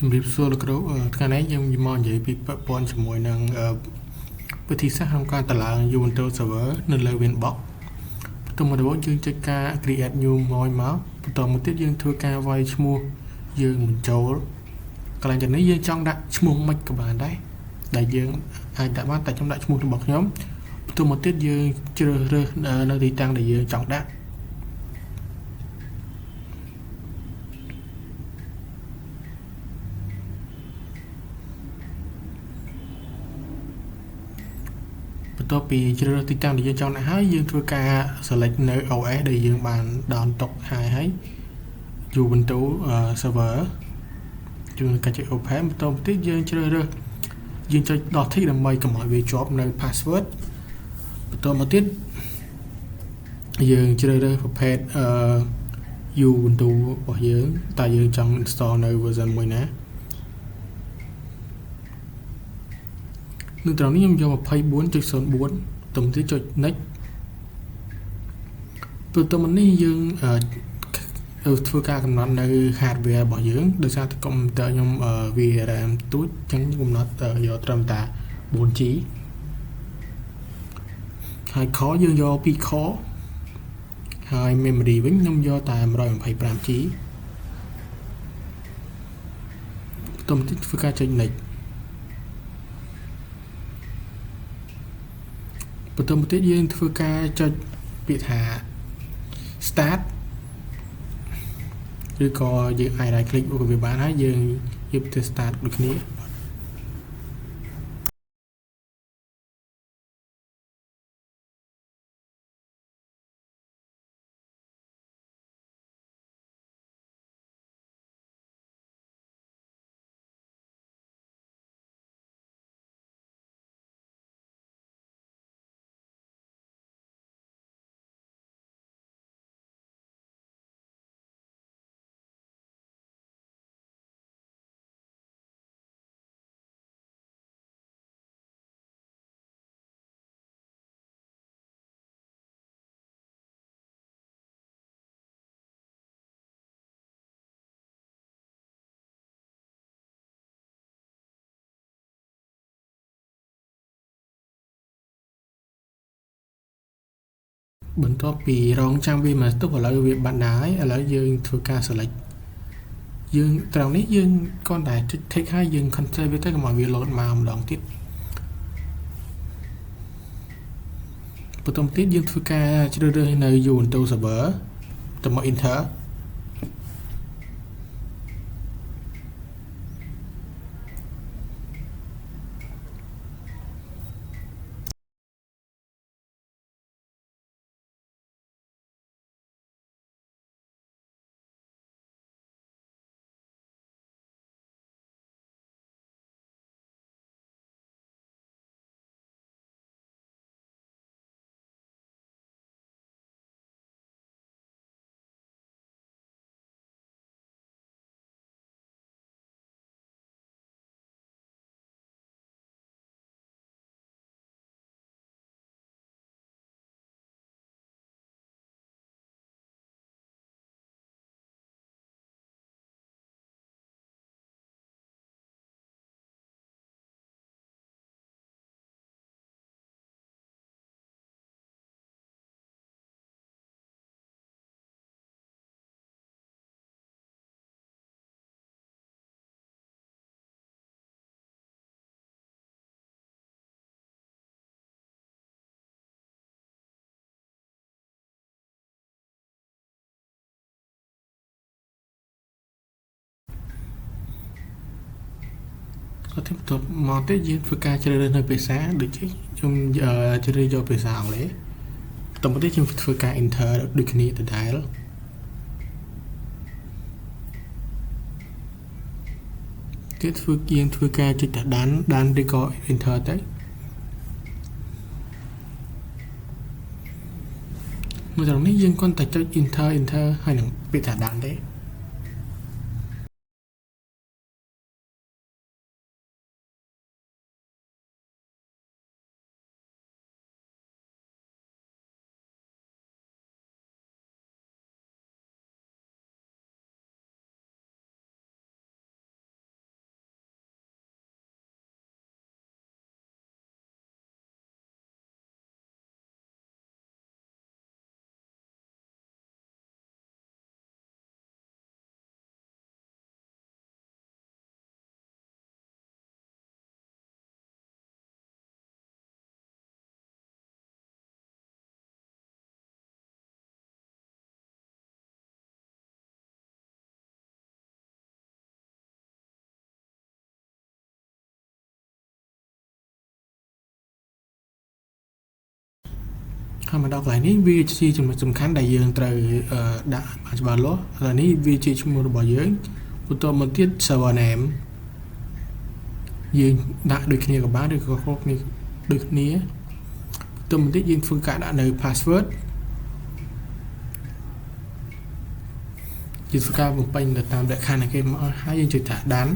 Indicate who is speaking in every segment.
Speaker 1: ជំរាបសួរលោកគ្រូថ្ងៃនេះយើងមកនិយាយពីពាក់ព័ន្ធជាមួយនឹងវិធីសាស្ត្រក្នុងការតម្លើង Ubuntu server នៅលើ Winbox បន្ទាប់មកយើងចុចការ create new មកបន្តមកទៀតយើងធ្វើការវាយឈ្មោះយើងបញ្ចូលកន្លែងទាំងនេះយើងចង់ដាក់ឈ្មោះមិនក៏បានដែរដែលយើងអាចដាក់បានតែខ្ញុំដាក់ឈ្មោះរបស់ខ្ញុំបន្ទាប់មកទៀតយើងជ្រើសរើសនៅទីតាំងដែលយើងចង់ដាក់បន្ទាប់ពីជ្រើសរើសទីតាំងដែលយើងចង់ដាក់ហើយយើងធ្វើការ select នៅ OS ដែលយើងបាន down ទុកហើយ Ubuntu server យើងកាច់ចុច open បន្តមកទៀតយើងជ្រើសរើសយើងចុច dot tick ដើម្បីកុំឲ្យវាជាប់នៅ password បន្តមកទៀតយើងជ្រើសរើសប្រភេទUbuntu របស់យើងតើយើងចង់ install នៅ version មួយណានៅត្រង់នេះខ្ញុំយក 24.04 ទំទៀតចុច next បន្តមកនេះយើងធ្វើការកំណត់នៅ hardware របស់យើងដោយសារតែកុំព្យូទ័រខ្ញុំវា RAM ទូចអញ្ចឹងកំណត់យកត្រឹមតែ 4G ហើយ core យើងយក 2 core ហើយ memory វិញខ្ញុំយកតែ 125G បន្តមកទៀតធ្វើការចុច next បន្តមកទៀតយើងធ្វើការចុចពាក្យថា start ឬក៏យើងអាច right click វាបានហើយយើងយកទៅ start ដូចគ្នាបន្ទាប់ពីរងចាំវាមកទុកឥឡូវវាបានដែរឥឡូវយើងធ្វើការ select យើងត្រង់នេះយើងគ្រាន់តែចុច tick ហើយយើង cancel វាទៅកុំឲ្យវា load មកម្ដងទៀតបន្តមកទៀតយើងធ្វើការជ្រើសរើសនៅ Ubuntu server ទៅមក enterបន្ទាប់មកទៀតយើងធ្វើការជ្រើសរើសនៅភាសាដូចជាខ្ញុំជ្រើសយកភាសាអង់គ្លេសបន្ទាប់មកទៀតខ្ញុំធ្វើការ enter ដូចគ្នាដដែលទៀតយើងធ្វើការចុចតែដានឬក៏ enter ទៅនៅត្រង់នេះយើងគ្រាន់តែចុច enter ហើយនឹងពាក្យថាដានទេ mà đọc lại ní vì chỉ chúng tầm khán đại dương từ đã bà lố là ní vì chỉ chúng một bỏ dưới một tô một tiết server nệm dương đã được kia của bác được có khóc như được ní tô một tiết dương phương cả đã nơi password dương phương cả một bên là tạm đại khăn này cái hai dương trực thả đán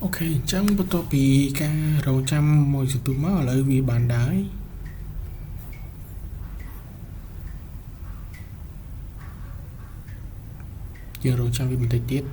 Speaker 1: ok chẳng bắt đầu bị ca rau trăm môi sự tụi máu lại vì bàn đái giờ rau trăm vì mình thấy tiết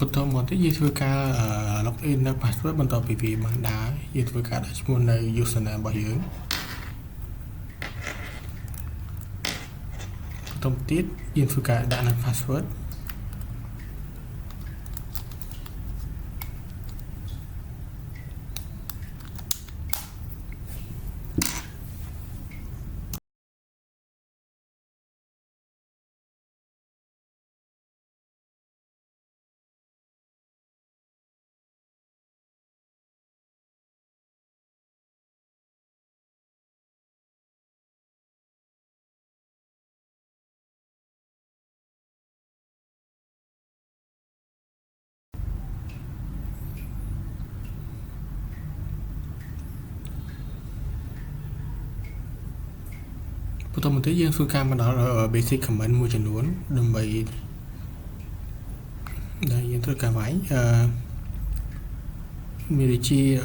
Speaker 1: bắt đầu một cái gì cả login là password bắt đầu vì bàn đá gì cả đã muốn này username bảo hiểm thông tiết gì cả đã là password bắt đầu một cái gì mà đó là ở basic comment môi trường luôn đừng bị đây những tôi cả váy mình chi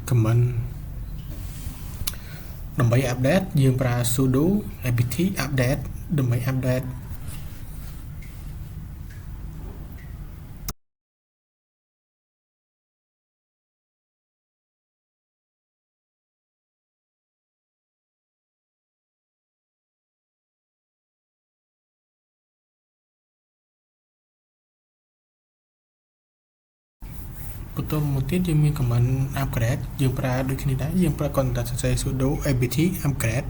Speaker 1: comment đừng bị update dương pra sudo apt update đừng bị update bắt đầu một tiết dương mình comment upgrade dương pra đôi khi đấy dương pra còn đặt sẽ sudo apt upgrade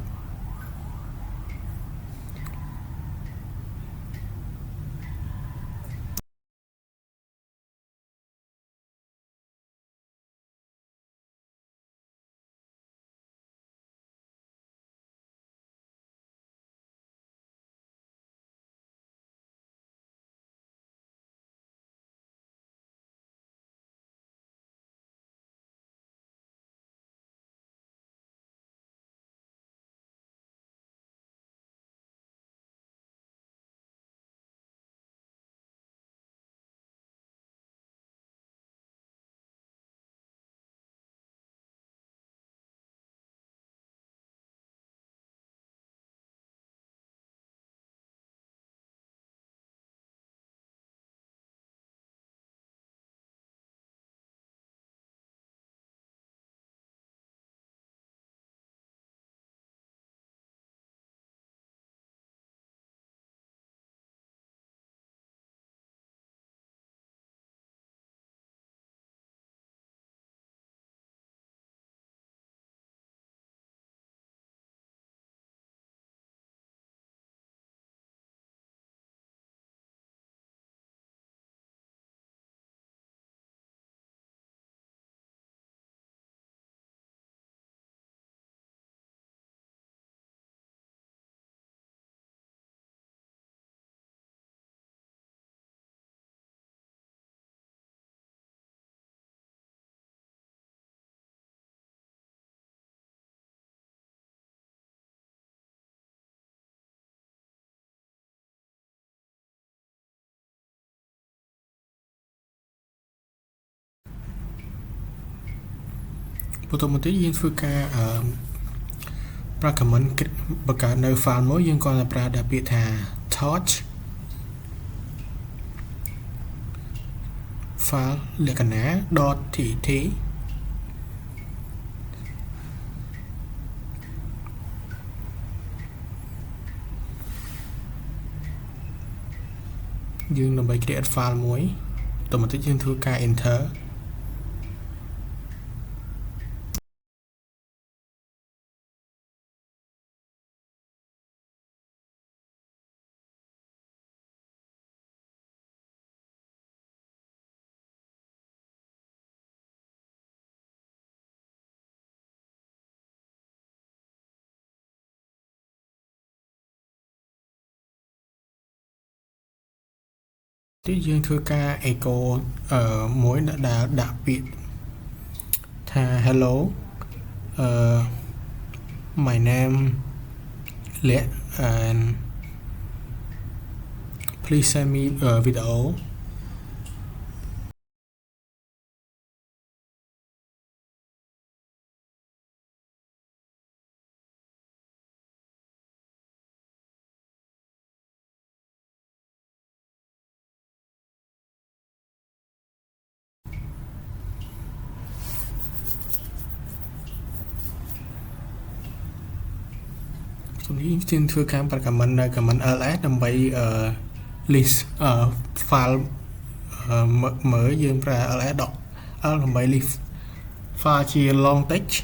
Speaker 1: បន្តមកទៀតយើងធ្វើការប្រើ comment បង្កើតនៅ file មួយយើងគ្រាន់តែប្រើតែពាក្យថា torch file លក្ខណៈ .tt យើងដើម្បី create file មួយបន្តមកទៀតយើងធ្វើការ enter ទីយើងធ្វើការ echo មួយដែលដាក់ពាក្យថា hello my name លក្ខ and please send me a video នេះយើងធ្វើការប្រើ comment នៅ comment ls ដើម្បី list file មើលយើងប្រើ ls ដក l ដើម្បី list file ជា long text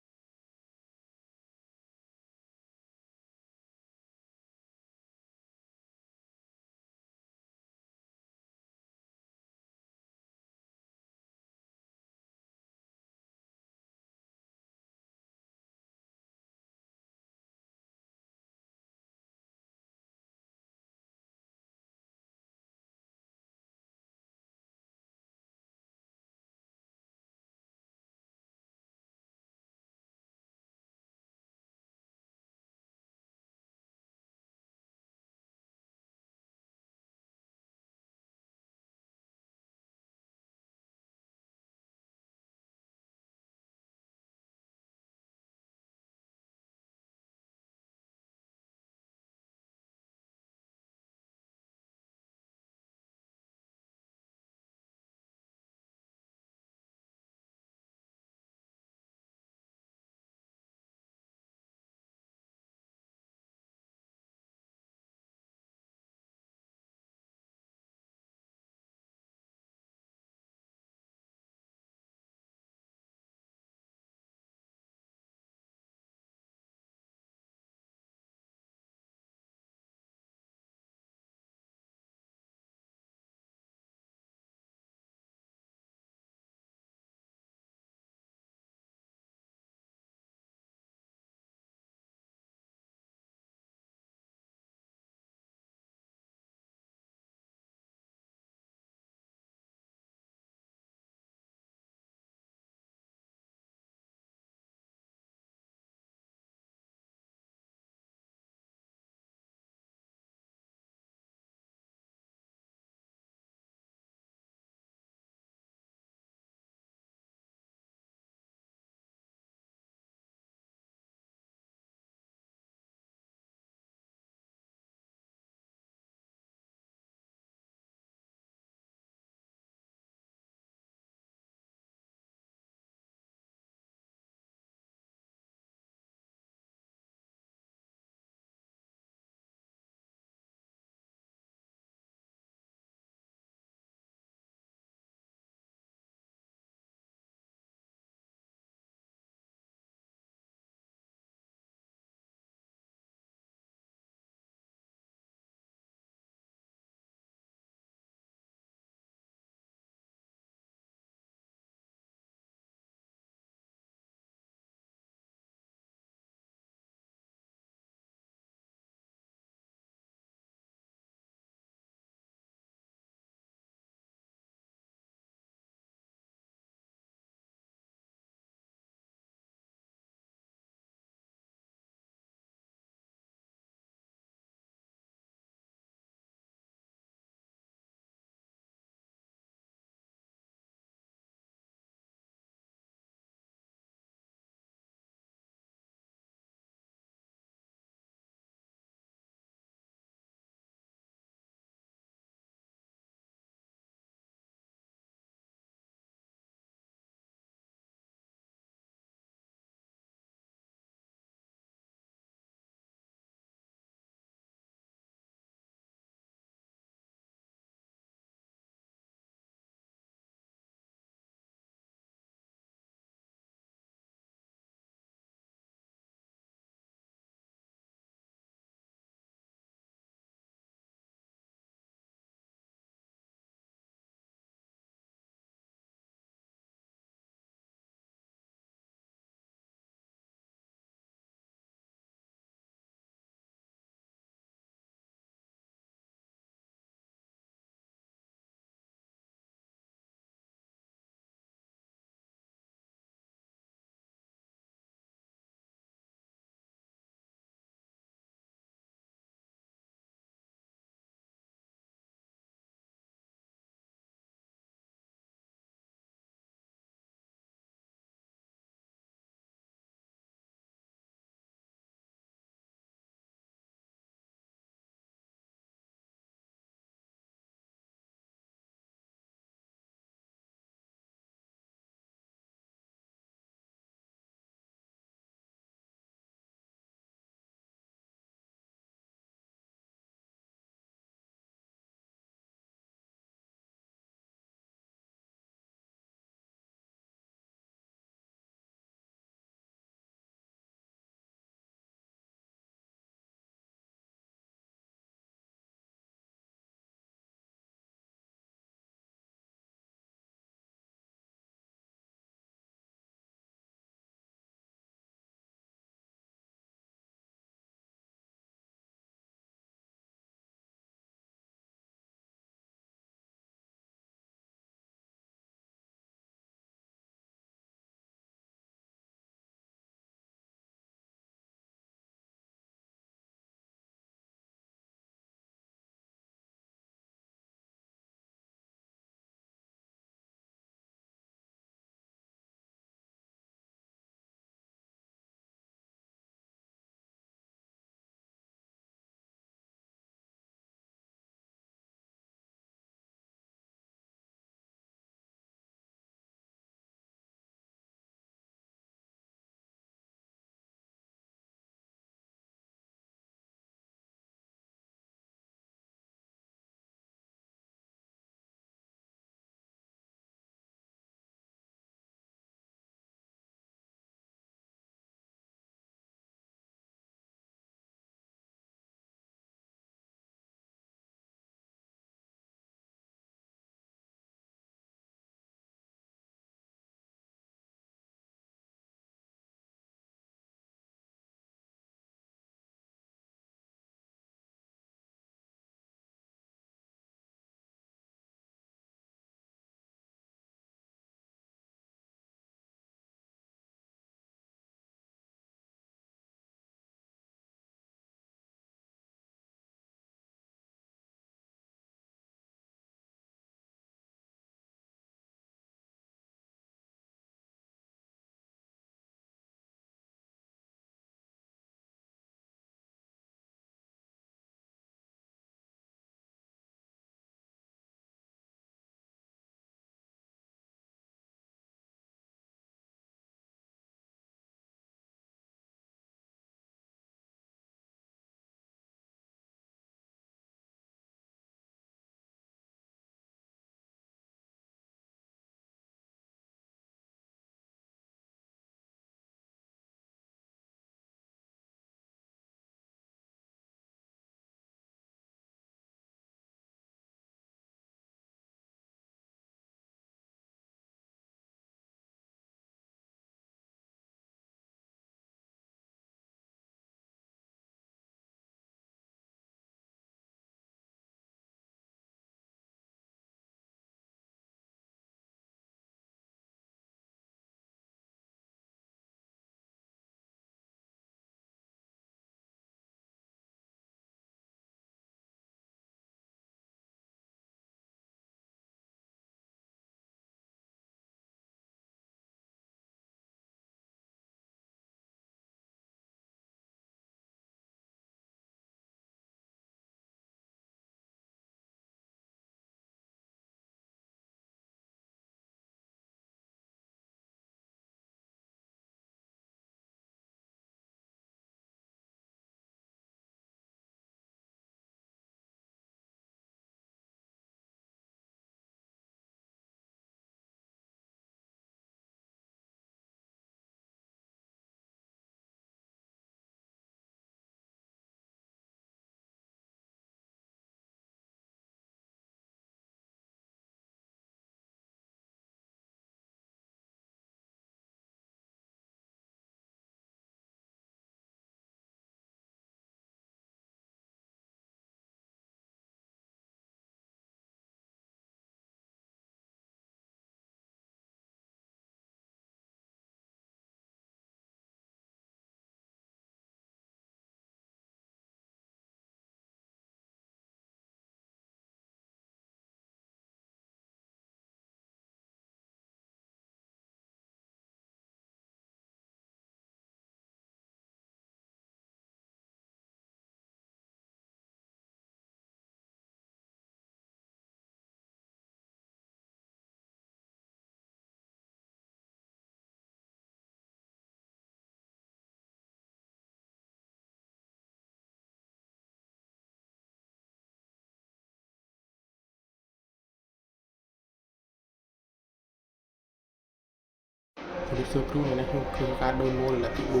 Speaker 1: Tôi sơ cứu này khôngคือการโดนมนต์และติบู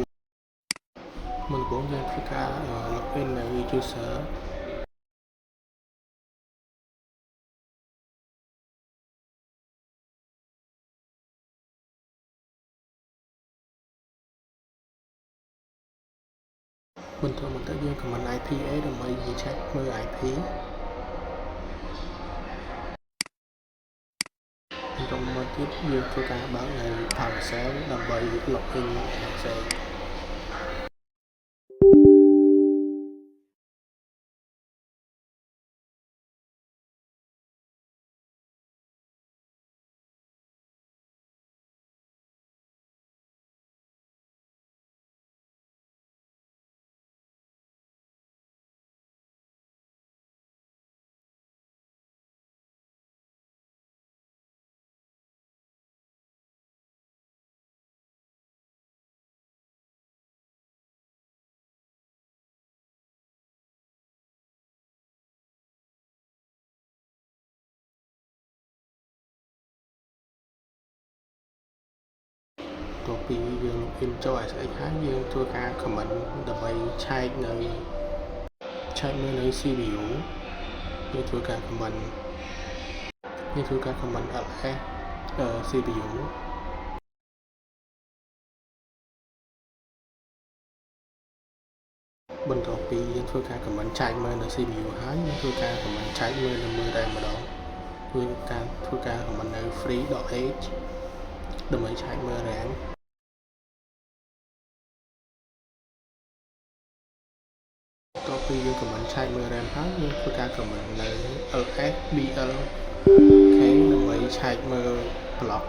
Speaker 1: มันcũng nhưคือการloginใน user បន្ទាប់មកទៀតយើង command IP អីដើម្បី check មើល IP បន្ទាប់មកទៀតយើងធ្វើការបើកនៅ PowerShell ដើម្បី login ផ្សេងតទៅពីយើង login ចូល SX ហើយយើងធ្វើការ comment ដើម្បីឆែកនៅមើលនៅ CPU យើងធ្វើការ comment ls CPU បន្ទាប់ពីយើងធ្វើការ comment ចែកមើលនៅ CPU ហើយយើងធ្វើការ comment ចែកមើលនៅមើលតែម្ដងធ្វើការ comment នៅ free.h ដើម្បីឆែកមើល RAM បន្ទាប់ពីយើង comment ឆែកមើល RAM ហើយយើងធ្វើការ comment នៅ ls blk ដើម្បីឆែកមើល block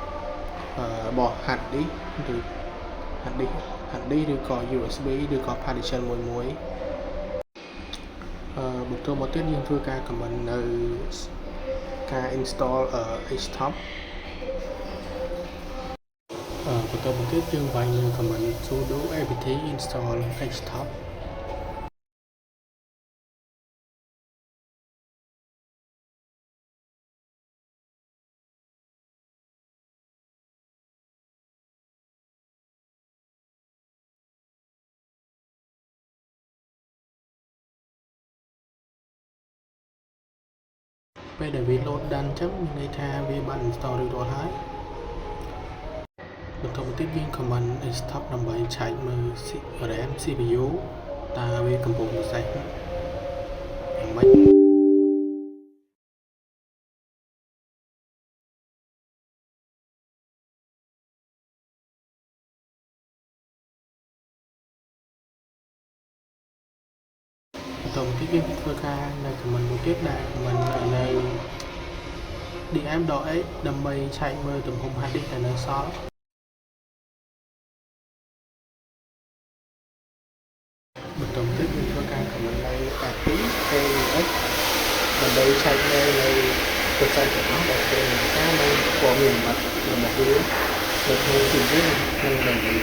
Speaker 1: របស់ hard disk ឬ hard disk ឬក៏ USB ឬក៏ partition មួយបន្ទាប់មកទៀតយើងធ្វើការ comment នៅការ install htop បន្ទាប់មកទៀតយើងវាយនៅ comment sudo apt install htop ពេលដែលវា load ដល់អញ្ចឹងមានន័យថាវាបាន install រួចរាល់ហើយបន្ទាប់មកទៀតយើង comment htop ដើម្បីឆែកមើល RAM CPU តើវាកំពុងពិសេសយ៉ាងម៉េចបន្ទាប់មកទៀតយើងធ្វើការនៅ comment មួយទៀតដែល comment នៅ dm.h ដើម្បីឆែកមើលទំហំ hard disk ដែលនៅសល់បន្ទាប់ទៀតយើងធ្វើការ comment នៅ apt ax ដើម្បីឆែកមើលនៅប្រព័ន្ធទាំងអស់ដែលเป็นការនៅព័ត៌មានប័ណ្ណរបស់វានៅក្នុង CV និង memory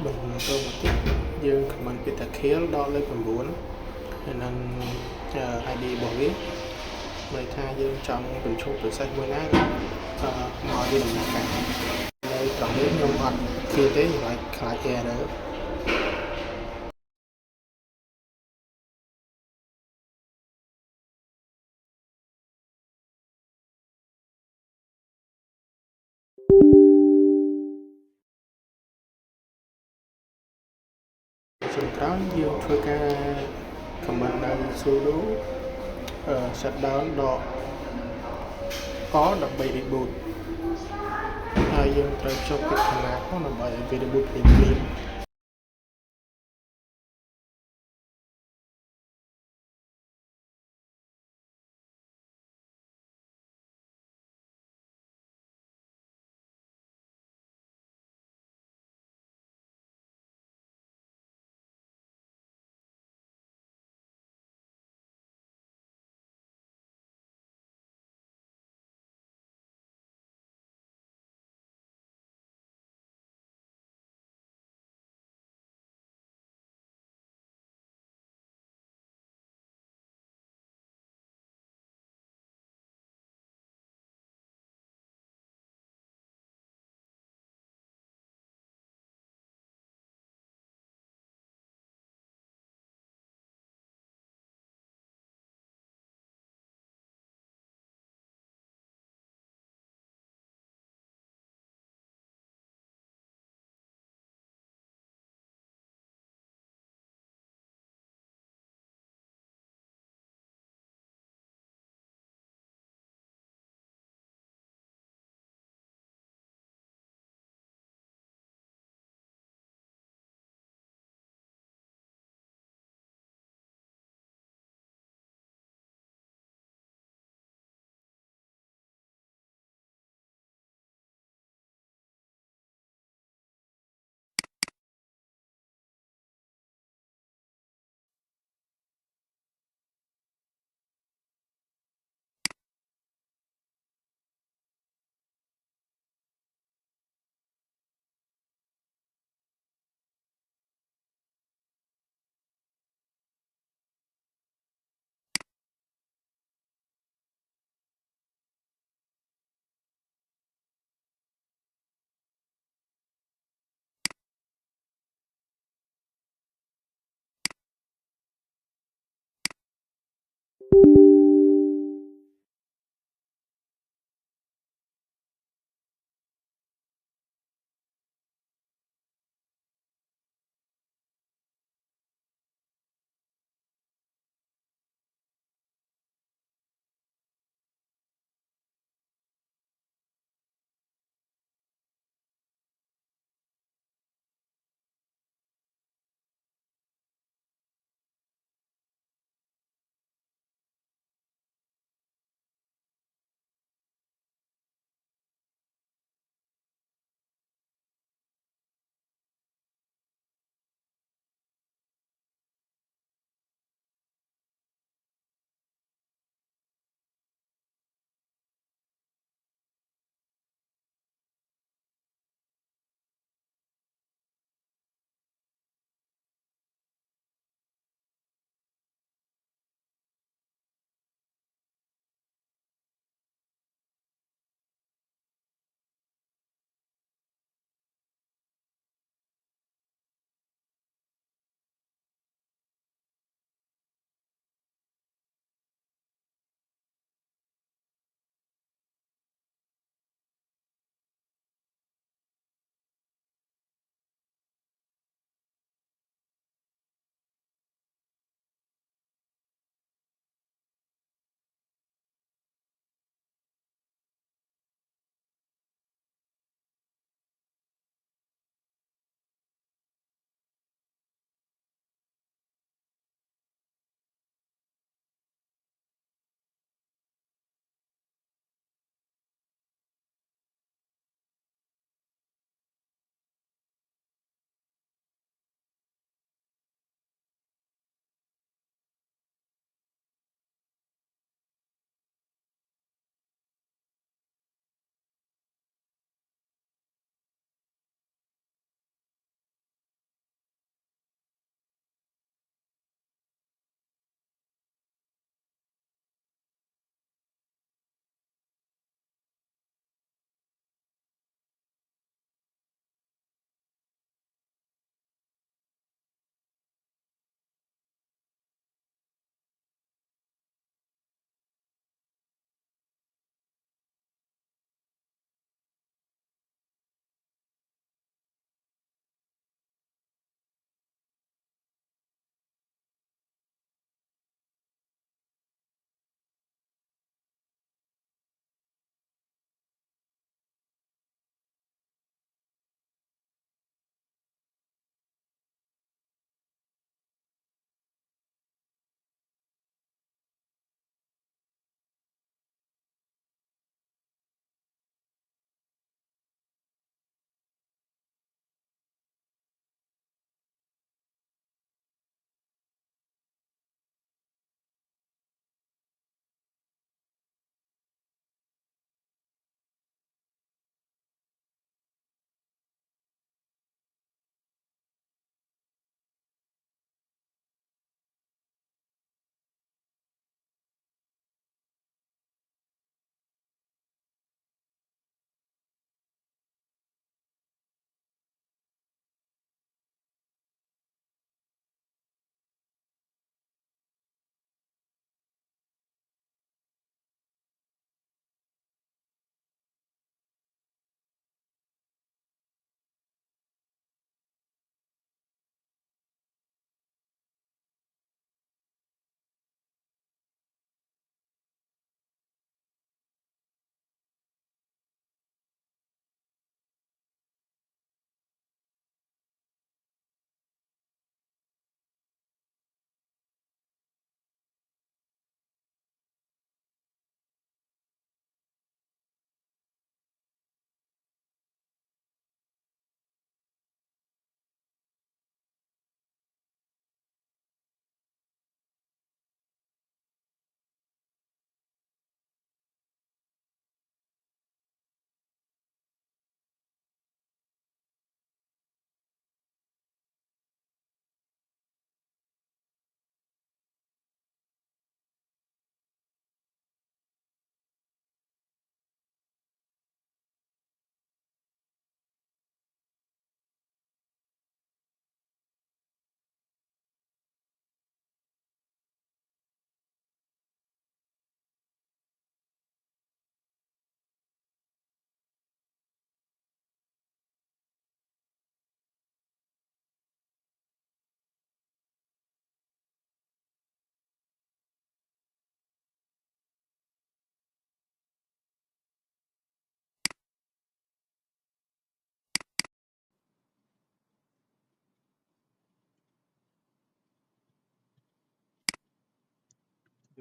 Speaker 1: បន្ទាប់មកទៀតយើង comment ពីតា kill ដល់លេខ 9 ហើយនឹង ID របស់វាន័យថាយើងចង់បញ្ឈប់ process មួយណាមកវាដំណើរការនៅត្រង់នេះខ្ញុំអត់ឃើញទេខ្ញុំអាចខ្លាច error ចុងក្រោយយើងធ្វើការ comment នៅ sudo shutdown ដក or ដើម្បី reboot ហើយយើងត្រូវចុចពីខាងណាផងដើម្បីឲ្យវា reboot ភ្លាមៗ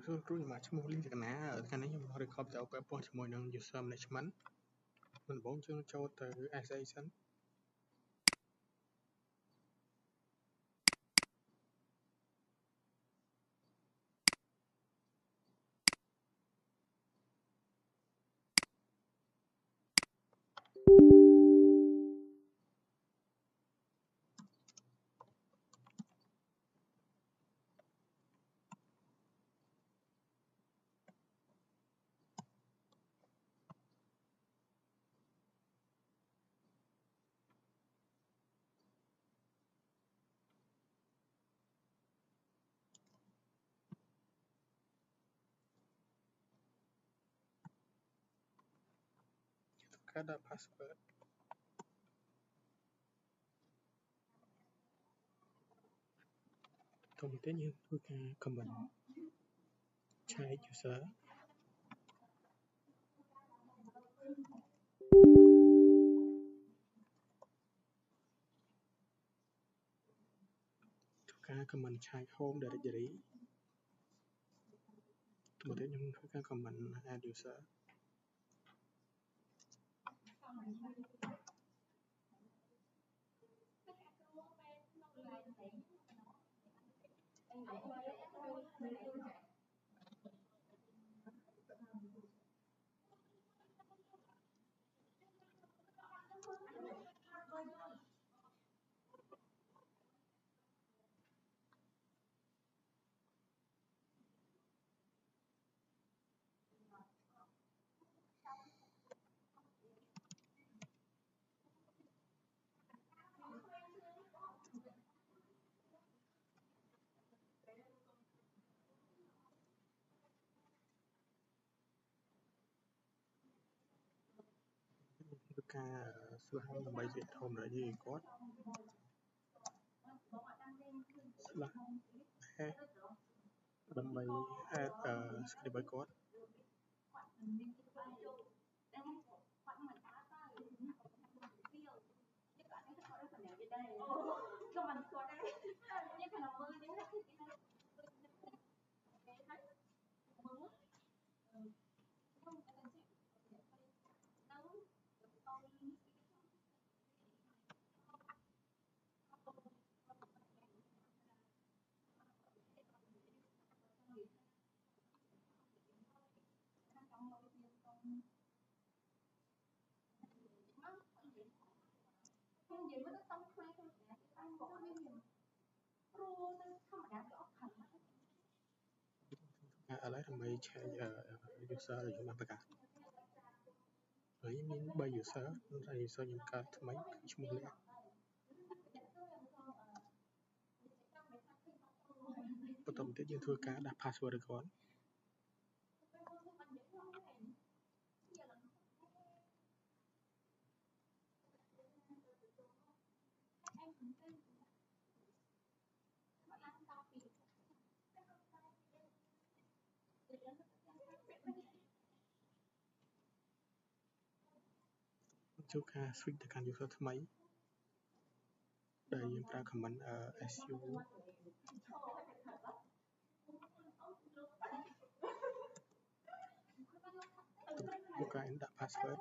Speaker 1: គ្រូខ្ញុំឈ្មោះលីចកណាថ្ងៃនេះខ្ញុំ record ទៅពាក់ព័ន្ធជាមួយនឹង user management ដំបូងយើងចូលទៅ SA សិនការដាក់ password ទៅមុនទៀតយើងធ្វើការ comment ឆែក user ធ្វើការ comment ឆែក home directory ទៅមុនទៀតខ្ញុំធ្វើការ comment add user ធ្វើការ slash ដើម្បីជា home directory គាត់ slash s ដើម្បី add script ឲ្យគាត់ឥឡូវដើម្បីឆែក user ដែលខ្ញុំបានបង្កើតហើយមាន3 user ហើយ user ខ្ញុំកើតថ្មីឈ្មោះលក្ខបន្តមកទៀតយើងធ្វើការដាក់ password ឲ្យគាត់ចូលការ switch ទៅកាន់ user ថ្មីដែលយើងប្រើ comment su ចូលការ ដាក់ password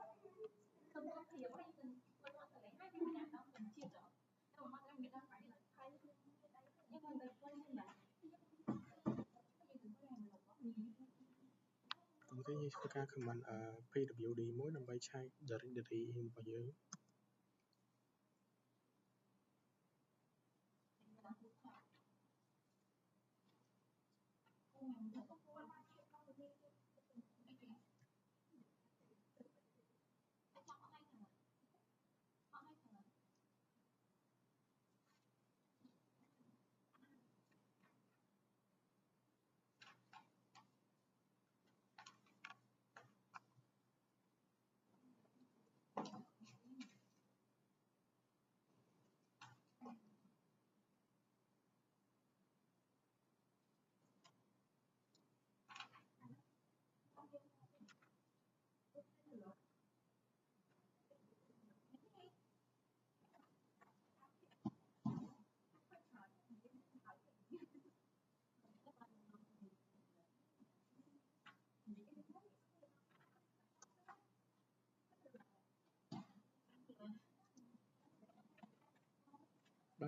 Speaker 1: ទៅទៀតយើងធ្វើការ comment pwd មួយដើម្បីឆែក directory របស់យើង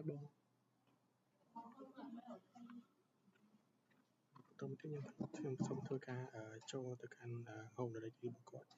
Speaker 1: បងតោះខ្ញុំសូមធ្វើការចូលទៅកាន់ home directory របស់គាត់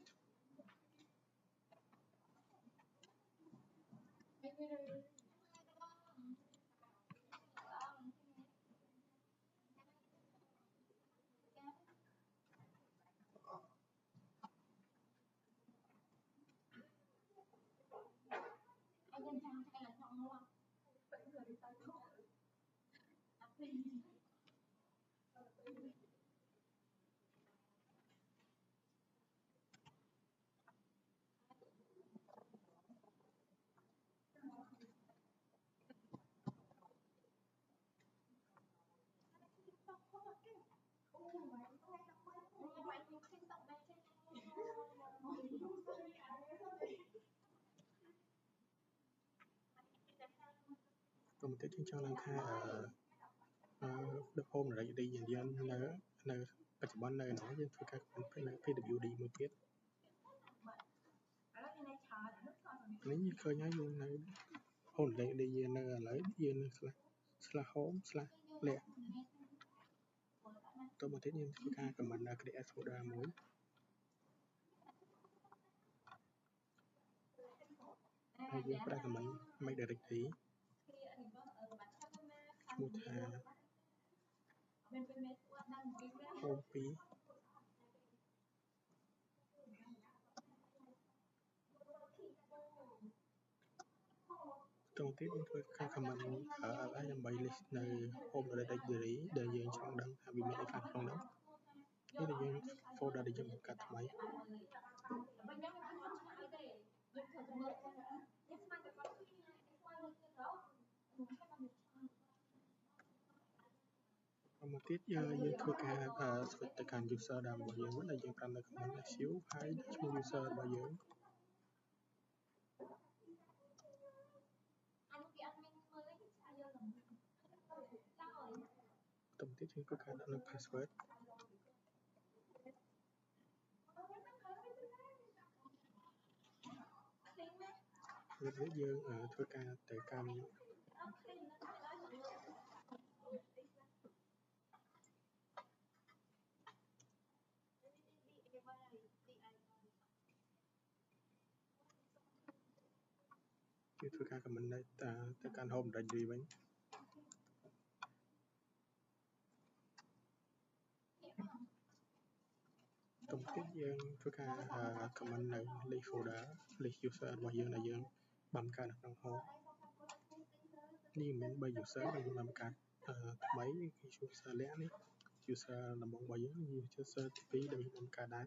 Speaker 1: តោះបន្តិចខ្ញុំចង់ដឹងថា home directory យើងនៅបច្ចុប្បន្ននៅណាយើងធ្វើការនៅ PWD មួយទៀតនេះឃើញហើយយើងនៅ home directory យើងនៅឥឡូវយើងនៅ /home/lek តោះបន្តិចយើងធ្វើការ comment create folder មួយហើយយើងប្រើ comment make directory ឈ្មោះថា home 2តោះទៀតយើងធ្វើការ comment ls ដើម្បី list នៅ home directory ដែលយើងចង់ដឹងថាវាមានអីខ្លះក្នុងនោះនេះដែលយើង folder ដែលយើងបង្កើតថ្មីមកទៀតយើងធ្វើការ switch ទៅកាន់ user ដើមរបស់យើងដែលយើងប្រើនៅ command su ហើយឈ្មោះ user របស់យើងតទៅទៀតយើងធ្វើការដាក់នៅ password វាយើងធ្វើការទៅកាន់យើងធ្វើការ comment ទៅកាន់ home directory វិញតទៅទៀតយើងធ្វើការ comment នៅ list folder list user របស់យើងដែលយើងបានបង្កើតនៅក្នុង home នេះមាន3 user ដែលយើងបានបង្កើតថ្មីគឺ user លក្ខនេះ user ដំបូងរបស់យើង user ទី2ដែលយើងបានបង្កើតដែរ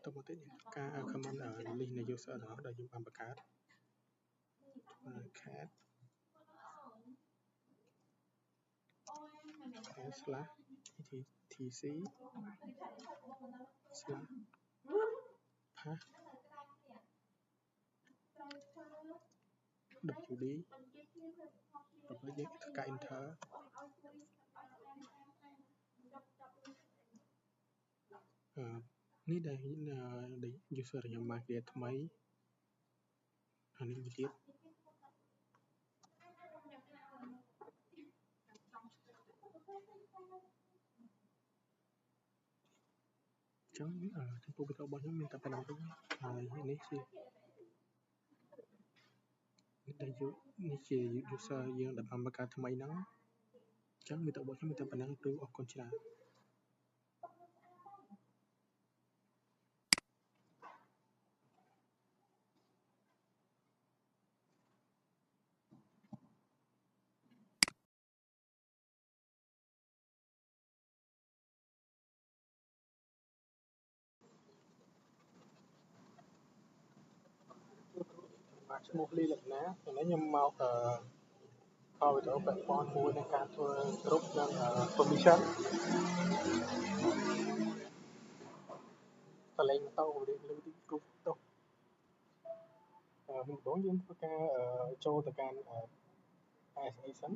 Speaker 1: តទៅទៀតការ comment list នៃ user ទាំងអស់ដែលយើងបានបង្កើត cat /tc/ path wd ដល់ពេលយើងធ្វើការ enter នេះដែល user របស់ខ្ញុំបាន create ថ្មីហើយនេះមួយទៀតចឹងចំពោះវីដេអូរបស់ខ្ញុំមានតែប៉ុណ្្នឹងទេហើយនេះជាuser យើងដែលបានបង្កើតថ្មីហ្នឹងចឹងវីដេអូរបស់ខ្ញុំមានតែប៉ុណ្្នឹងទូអរគុណច្រើនបាទឈ្មោះលីលក្ខណាឥឡូវខ្ញុំមក Rồi đó bạn con muaในการធ្វើគ្រប់នឹង permission តលេងម៉ូតូរៀងលឺទីគ្រប់ទៅមុនដំបូងយើងធ្វើការចូលទៅកាន់ ISA សិន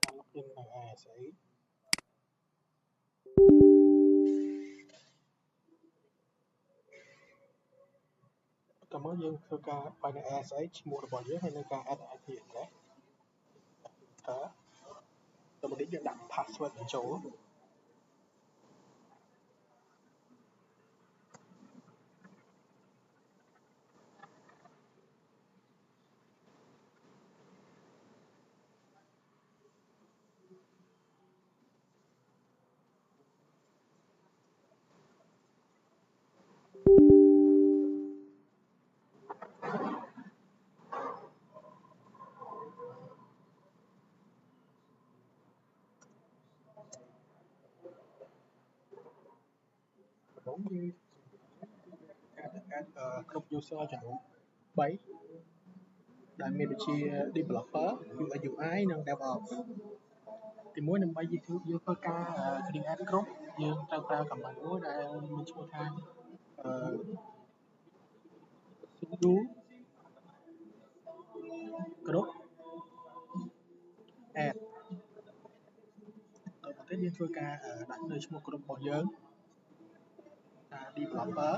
Speaker 1: ការ login នៅ ISA តើមកយើងធ្វើការបាយនៅ ISA ឈ្មោះរបស់យើងហើយនៅការ add IP address តើតមកនេះយើងដាក់ password បញ្ចូលដំបូងយើងការទៅ add គ្រប់ user ចំនួន3ដែលមានដូចជា developer UI និង DevOps ទីមួយដើម្បីយើងធ្វើការ create group យើងត្រូវប្រើ command មួយដែលមានឈ្មោះថាsudo group add តទៅទៀតយើងធ្វើការដាក់នៅឈ្មោះ group របស់យើងថា developer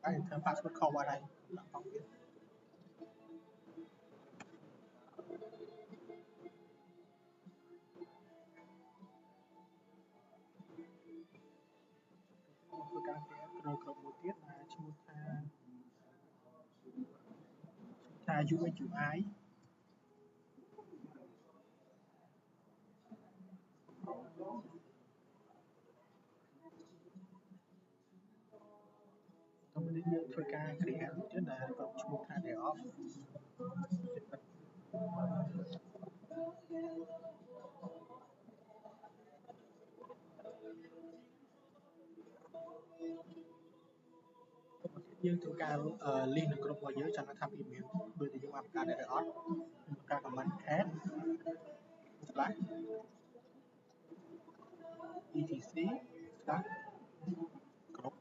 Speaker 1: ហើយ enter password ខុសបាត់ហើយដាក់ផងទៀតធ្វើការ create ក្រុមមួយទៀតដែលឈ្មោះថា UI តទៅទៀតយើងធ្វើការ create មួយទៀតដែលក្រុមឈ្មោះថា DevOps យើងធ្វើការ link នៅក្រុមរបស់យើងចាំថាវាមានដូចជាយើងបានបង្កើតដែរឬអត់ការ command add slash etc slash group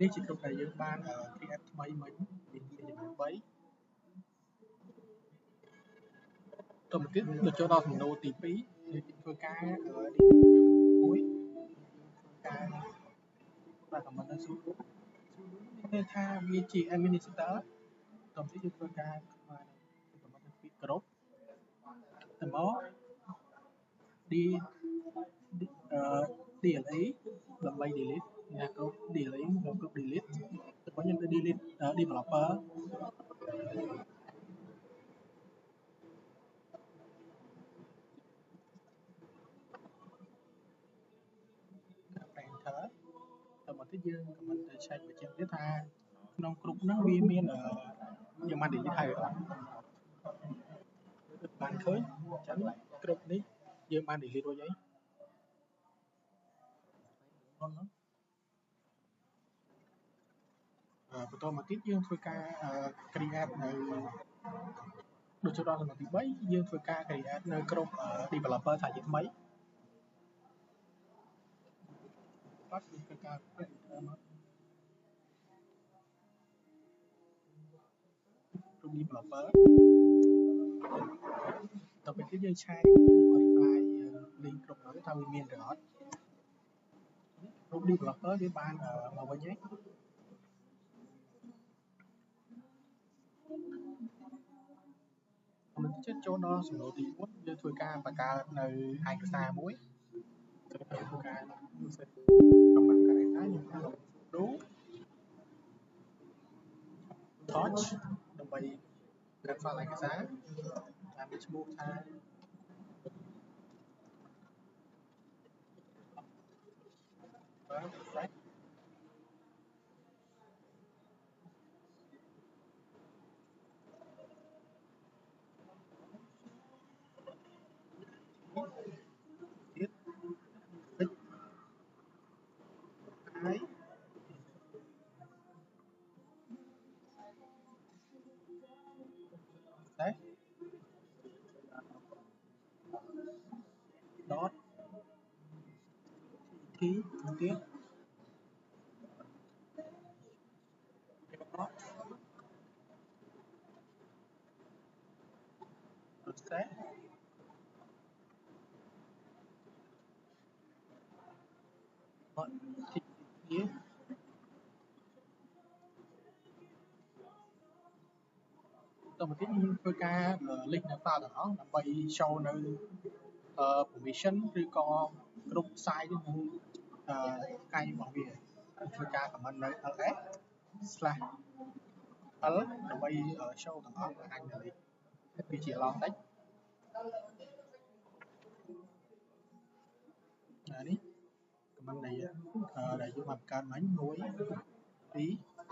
Speaker 1: នេះជាក្រុមដែលយើងបាន create ថ្មីមិញមានចំនួន3តទៅទៀតដូចចូលដល់សំណួរទី2យើងធ្វើការមួយការប្រើ command នៅ sudo គឺថាវាជា administrator តទៅទៀតយើងធ្វើការបាន command ពីក្រុមទៅមក DLE ដើម្បី delete អ្នកគ្រប់ DLE មកគ្រប់ delete ទៅវិញយើងទៅ delete developer ដាក់ enter ទៅមកទៀតយើង comment ទៅ check បញ្ជាក់ទៀតថាក្នុងគ្រប់ហ្នឹងវាមានយើងបាន delete ហើយអត់បានឃើញអញ្ចឹងគ្រប់នេះយើងបាន delete រួចហើយបន្តមកទៀតយើងធ្វើការ create នៅដូចចូលដល់សំណួរទី3យើងធ្វើការ create នៅក្រុម developer ថាជាថ្មីបាត់យើងធ្វើការ create មក group developer តទៅទៀតយើងឆែក modify link គ្រប់ហ្នឹងថាវាមានឬអត់ group developer វាបានមកវិញហើយមិនជិតចូលដល់សំណួរទី4យើងធ្វើការបង្កើតនៅឯកសារមួយធ្វើការcomment ឯកសារខ្ញុំថា do touch ដើម្បីដាក់ file ឯកសារតាមឈ្មោះថា refresh ទៀត fix ហើយ test dot t ទៀត process បត់ t ទៀត តទៅទៀតយើងធ្វើការ link នៅ file ទាំងអស់ដើម្បី show នៅ permission ឬក៏ group size នឹងកាយរបស់វាធ្វើការ comment នៅ ls/l ដើម្បី show ទាំងអស់បង្ហាញនៅនេះវាជា long text នេះ comment ដែលយើងបានបង្កើតមិញ 1 2 3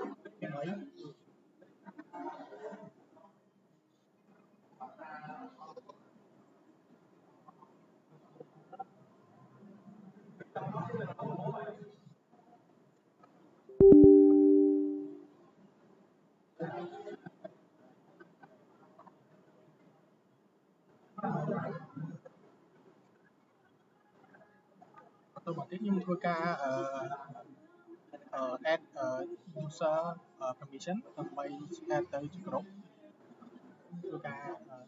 Speaker 1: បន្តមកទៀតខ្ញុំធ្វើការ add user permission ដើម្បី add ទៅជាក្រុមធ្វើការ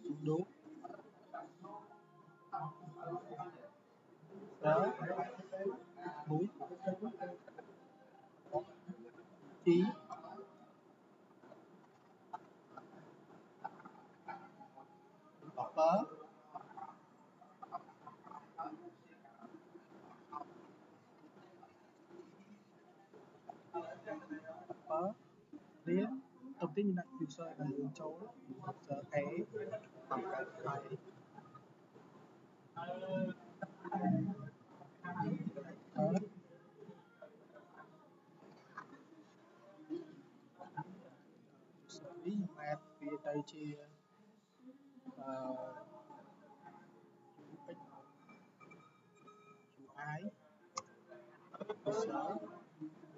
Speaker 1: sudo root t developer រៀនទៅទីមានដាក់ user ដែលយើងចូល user A តាមកើតហើយនេះខ្ញុំ add វាទៅជា UI user B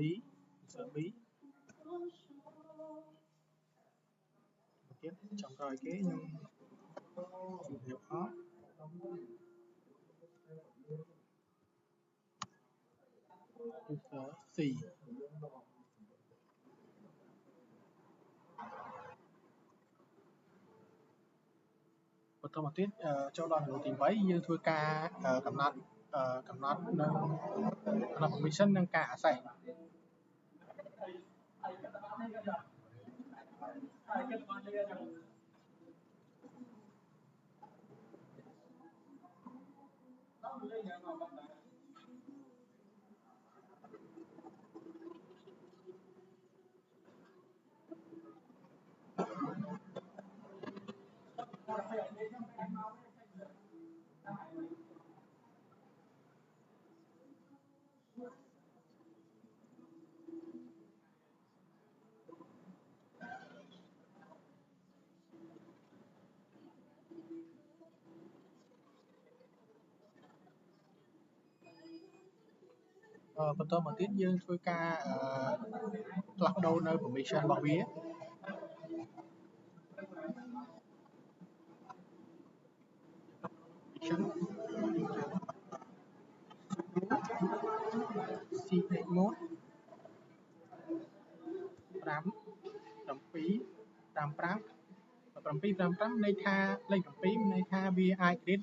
Speaker 1: ទៀតចុងក្រោយគេខ្ញុំជំរាបអរuser C បន្តមកទៀតចូលដល់ទី8យើងធ្វើការកំណត់នៅ permission និងការ access បន្តមកទៀតយើងធ្វើការផ្លាស់ប្ដូរនៅ permission របស់វា permission secret mode 5 7 55 755នៃថាលេខ7នៃថាវាអាច read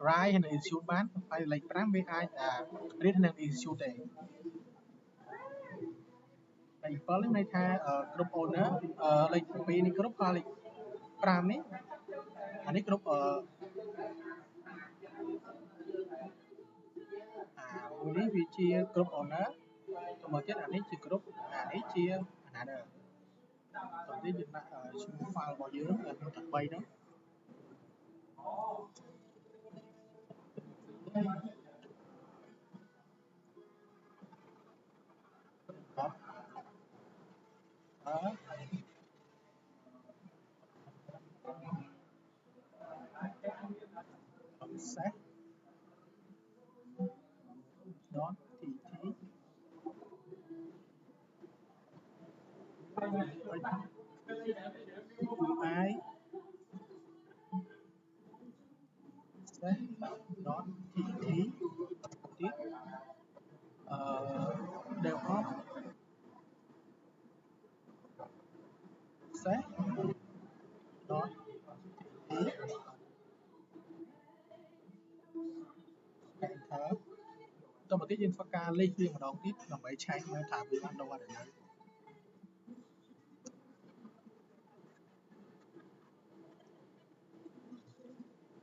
Speaker 1: write ហើយ execute បានហើយលេខ5វាអាច read និង execute ទេលេខ7នេះន័យថា group owner លេខ7នេះគ្រប់ហើយលេខ5នេះអានេះគ្រប់មួយនេះវាជា group owner ទៅមកទៀតអានេះជា group អានេះជា another តោះនេះយើងដាក់ឈ្មោះ file របស់យើងនៅក្នុងទាំង3ហ្នឹងset dot tt UI set dot tt tiếp DevOps set dot enter តមកទៀតយើងធ្វើការលេខវាម្ដងទៀតដើម្បីឆែកមើលថាវាបានដូរអត់ដែរ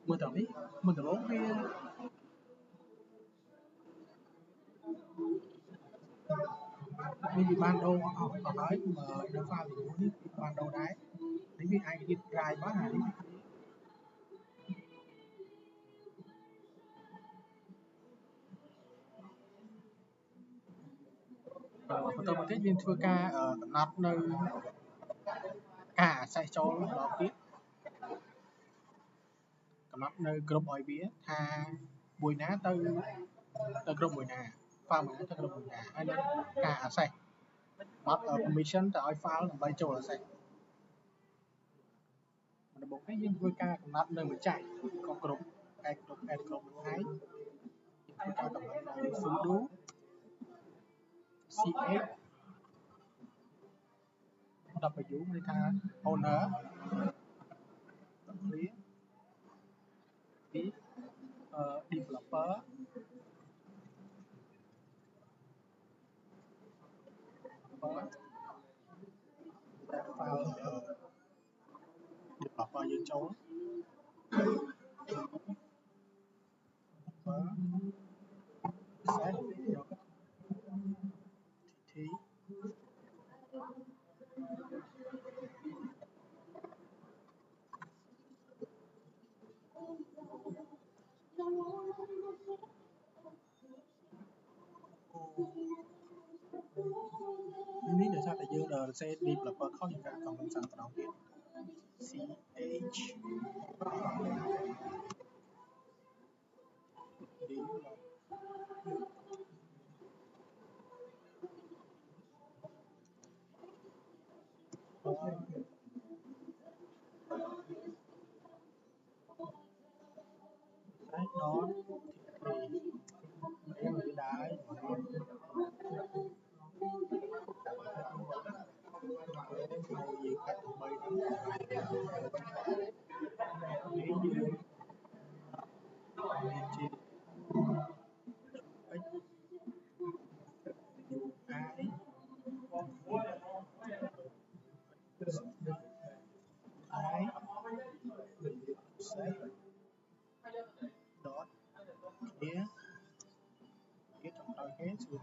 Speaker 1: មើលត្រង់នេះមើលត្រង់វានេះវាបានដូរអស់ហើយនៅ file នេះបានដូរដែរនេះវាអាច read drive បានហើយបន្តមកទៀតយើងធ្វើការកំណត់នៅការ access ចូលម្ដងទៀតកំណត់នៅគ្រប់ឲ្យវាថាមួយណាទៅគ្រប់មួយណា file មួយណាទៅគ្រប់មួយណាហើយនឹងការ access បត់ permission ទៅឲ្យ file ដើម្បីចូល access ដំបូងនេះយើងធ្វើការកំណត់នៅម្ចាស់ក៏គ្រប់ add គ្រប់ add គ្រប់ហ្នឹងហើយយើងធ្វើការកំណត់នៅ sudo ch w ន័យថា owner clear ពី developer file developer យើងចូល set ttនេះដោយសារតែយើង set developer ខុសយើងការកំណត់សាំម្ដងទៀត ch dot em bị đái gì cách bay dot clear cái trong đôi cái xuống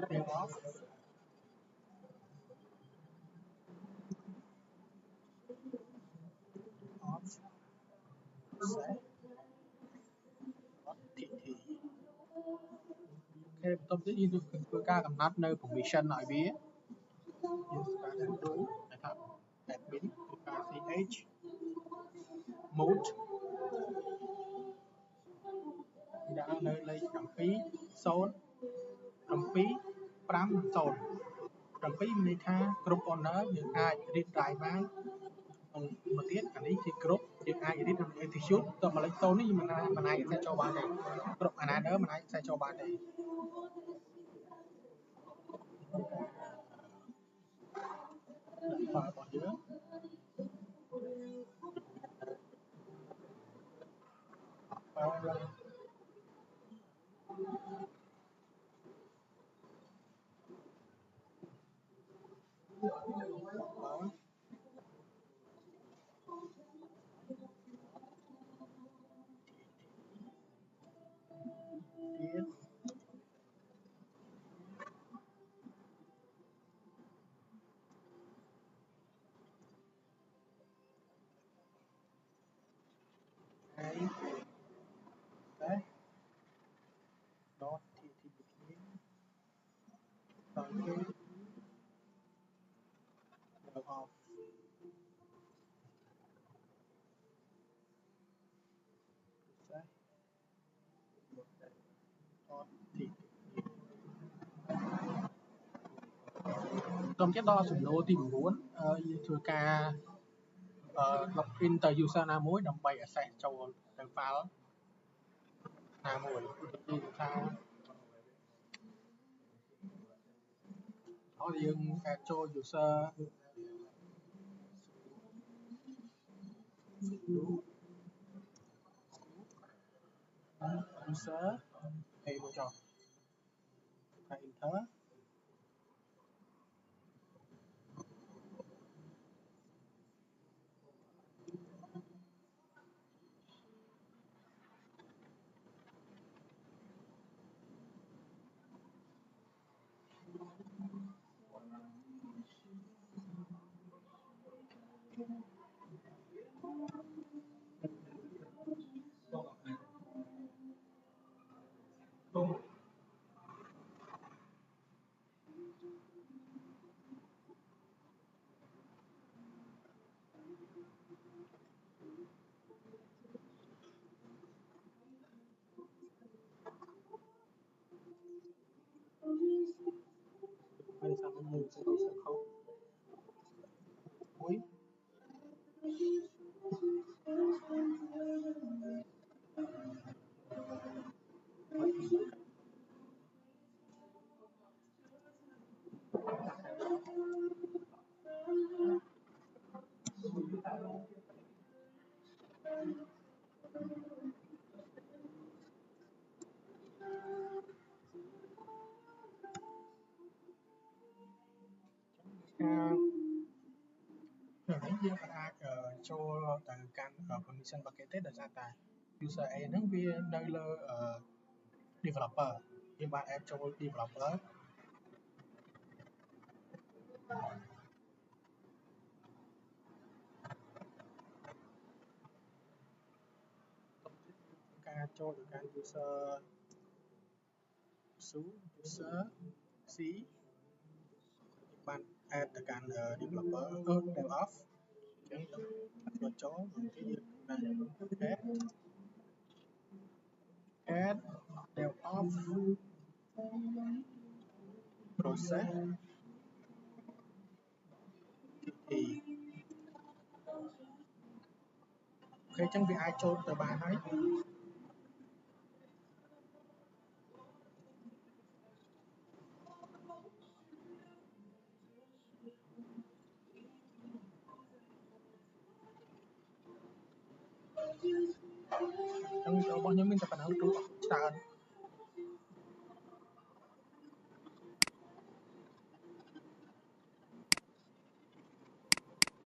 Speaker 1: Turn off off set tt គេបន្ទាប់ទៀតយើងធ្វើការកំណត់នៅ permission ឲ្យវាយើងស្គាល់ sudo តែថា admin ធ្វើការ ch mode ដាក់នៅលេខ7 0 7 5 0 7មានន័យថា group owner យើងអាច read drive បានមកទៀតអានេះជា group យើងអាច edit ក្នុង execute តមកលេខតូននេះយើងមិនអាច access ចូលបានទេគ្រប់ another មិនអាច access ចូលបានទេបាទរបស់យើងបាទទៀតហើយតែ dot ttp ដល់គេ log off ចេះ dot ttp ក្រុមទៀតដល់សំណួរទី9យើងធ្វើការlogin ទៅ user ណាមួយដើម្បី access ចូលទៅ file ណាមួយគឺថាឲ្យយើង add ចូល user user ហើយមកចុះហើយ enter ហើយសាមមួយទៅសខុសមួយនេះយើងអាចចូលទៅកាន់ permission bucket ទេដោយសារតែ user A ហ្នឹងវានៅលើ developer យើងបាន add ចូល developer ការចូលទៅកាន់ user user C បាន add ទៅកាន់ developer dev off អញ្ចឹងទៅចូលទៅយើងបាន add dev off process thì អូខេអញ្ចឹងវាអាចចូលទៅបានហើយអញ្ចឹងរបស់ខ្ញុំមានតែប៉ុណ្ណឹងទូច្រើន